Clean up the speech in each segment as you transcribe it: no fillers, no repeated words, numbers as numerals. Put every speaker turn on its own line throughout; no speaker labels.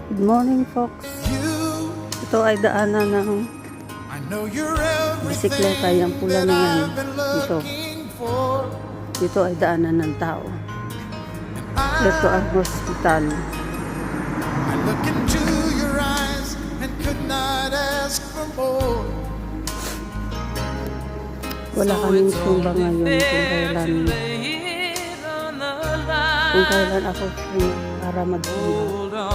Good morning, folks. Ito ay daanan ng bisikleta. Yung pula na yan. Dito ay daanan ng tao. Ito ang hospital. Wala kaming sumba ngayon kung kailan ako free para mag-sumba.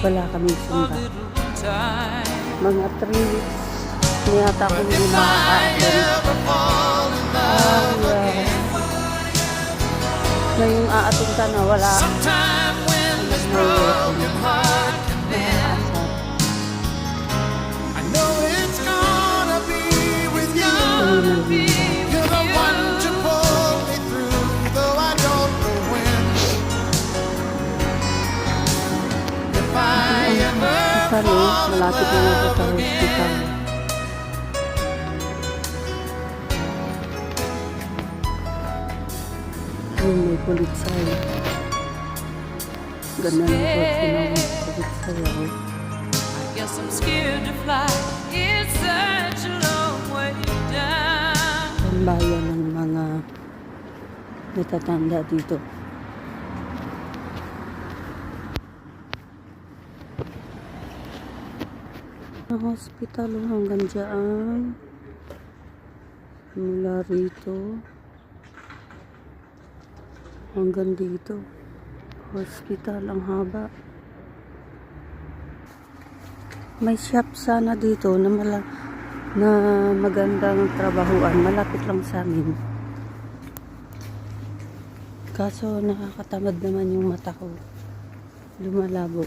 Wala kaming sumba. Mga 3 weeks niyata akong hindi makakain. Ngayong aating ka na wala. Sorry, malapit na ako sa hospital. Ayun, may pulitsay. Ganda na po sinawag pulitsay ako. Ang bayan ng mga natatanda dito. Ang hospital hanggang dyan. Mula rito hanggang dito. Hospital ang haba. May shop sana dito na magandang trabahuan. Malapit lang sa amin. Kaso nakakatamad naman yung mata ko. Lumalabo.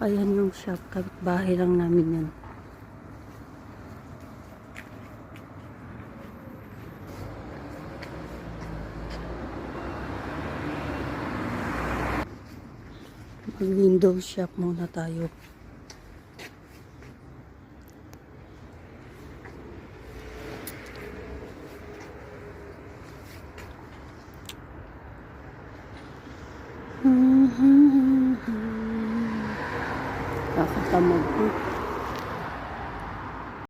Ayan yung shop. Kapitbahay lang namin yan. Mag-window shop muna tayo. Kakatamad ko.